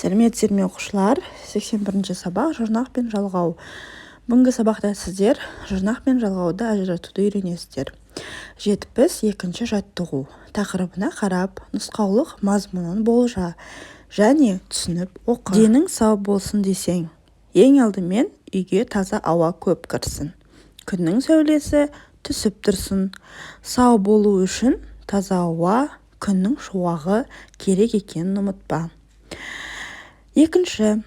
Сәлеметсіздер ме оқушылар? 81-ші сабақ жұрнақ пен жалғау. Бүгінгі сабақта сіздер жұрнақ пен жалғауды ажыратуды үйренесіздер. 72-ші жаттығу тақырыбына қарап нұсқаулық мазмұнын болжа және түсініп оқы. Денің сау болсын десең, ең алдымен үйге таза ауа көп кірсін. Күннің сәулесі түсіп тұрсын. Сау болу үшін таза ауа, күннің шуағы керек екенін ұмытпа. Екінші,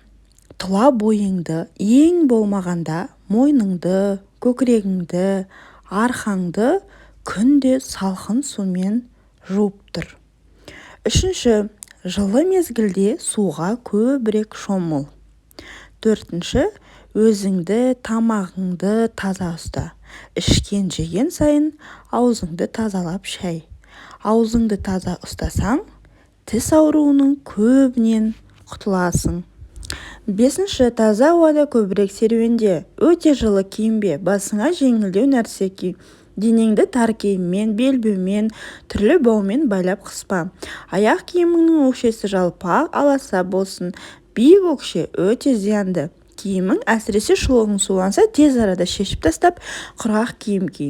тұла бойыңды ең болмағанда мойныңды, көкірегіңді, арқаңды күнде салқын сумен жуып тұр. Үшінші, жылы мезгілде суға көбірек шомыл. Төртінші, өзіңді, тамағыңды таза ұста. Ішкен жеген сайын аузыңды тазалап шай. Аузыңды таза ұстасаң, тіс ауруының көбінен құтыласың. Бесінші, таза ауада көбірек серуенде. Өте жылы киінбе, басыңа жеңілдеу нәрсе ки. Денеңді тар киіммен, белбеумен, түрлі баумен байлап қыспа. Аяқ киіміңнің өкшесі жалпақ, аласа болсын. Биік өкше өте зиянды. Киімің әсіресе шұлығың суланса, тез арада шешіп тастап, құрғақ киім ки.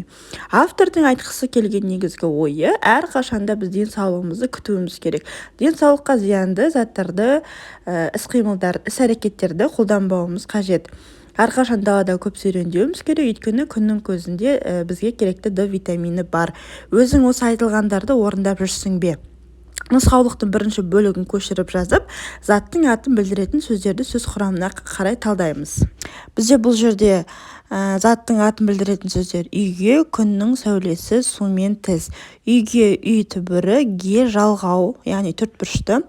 Автордың айтқысы келген негізгі ойы, әрқашанда біз денсаулығымызды күтуіміз керек. Денсаулыққа зиянды заттарды, іс-қимылдар, іс-әрекеттерді қолданбауымыз қажет. Әрқашан далада көп серуендеуіміз керек, өйткені күннің көзінде бізге керекті D витамині бар. Өзің осы айтылғандарды орындап жүрсің бе? Нұсқаулықтың бірінші бөлігін көшіріп жазып, заттың атын білдіретін сөздерді сөз құрамына қарай талдаймыз. Бізде бұл жерде заттың атын білдіретін сөздер: үйге, күннің сәулесі, сумен тіс. Үйге үй түбірі, ге жалғау, яғни төртбұрышты.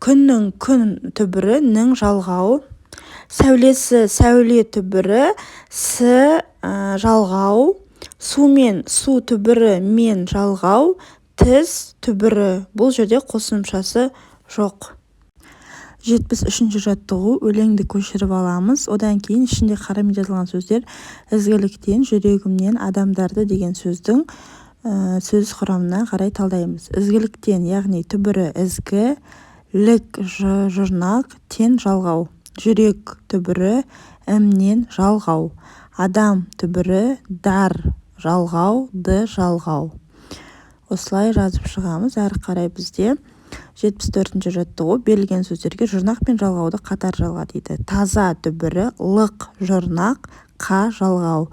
Күннің күн түбірі, нің жалғау. Сәулесі сәуле түбірі, с жалғау. Сумен су түбірі, мен жалғау. Тіс түбірі, бұл жерде қосымшасы жоқ. 73-ші жаттығу өлеңді көшіріп аламыз. Одан кейін ішінде қарамен жазылған сөздер: ізгіліктен, жүрегімнен, адамдарды деген сөздің сөз құрамына қарай талдаймыз. Ізгіліктен, яғни түбірі ізгі, лік жұрнақ, тен жалғау. Жүрек түбіріімнен жалғау. Адам түбірі дар жалғау, ды жалғау. Осылай жазып шығамыз. Әрі қарай бізде 74-ші жаттығу берілген сөздерге жұрнақ пен жалғауды қатар жалға дейді. Таза түбірі лық жұрнақ, қа жалғау.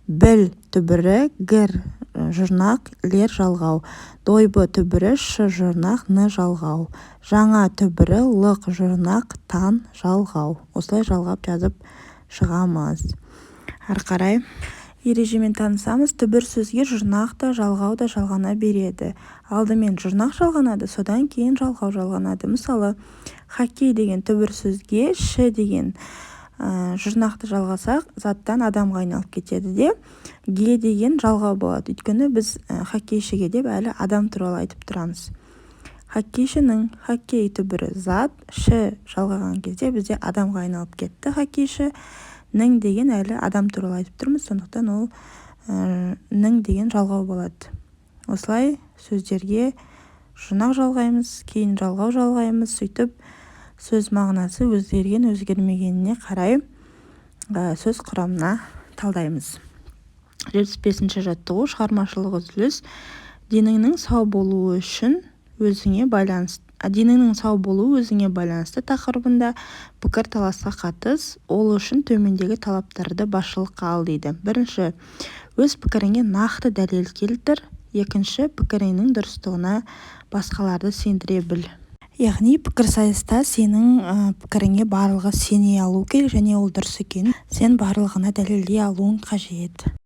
Біл түбірі гір жұрнақ, лер жалғау. Дойбы түбірі ш жұрнақ, ны жалғау. Жаңа түбірі лық жұрнақ, тан жалғау. Осылай жалғап жазып шығамыз. Әрі қарай ережемен танысамыз. Түбір сөзге жұрнақ та жалғау да жалғана береді. Алдымен жұрнақ жалғанады, содан кейін жалғау жалғанады. Мысалы, хоккей деген түбір сөзге ш деген жұрнақты жалғасақ, заттан адамға айналып кетеді де, ге деген жалғау болады. Өйткені біз хоккейшіге деп әлі адам туралы айтып тұрамыз. Хоккейшінің хоккей түбірі зат, ш жалғаған кезде бізде адамға айналып кетті хоккейші. Нің деген әлі адам туралы айтып тұрмыз, сондықтан ол нің деген жалғау болады. Осылай сөздерге жұрнақ жалғаймыз, кейін жалғау жалғаймыз. Сөйтіп сөз мағынасы өзгерген өзгермегеніне қарай сөз құрамына талдаймыз. 75-ші жаттығу шығармашылық үзіліс. Деніңнің сау болуы үшін өзіңе байланысты. Деніңнің сау болуы өзіңе байланысты тақырыбында пікір таласқа қатыс. Ол үшін төмендегі талаптарды басшылыққа ал дейді. Бірінші, өз пікіріңе нақты дәлел келтір. Екінші, пікіріңнің дұрыстығына басқаларды сендіре біл. Яғни пікірсайыста сенің пікіріңе барлығы сене алу керек, және ол дұрыс екенін сен барлығына дәлелдей алуың қажет.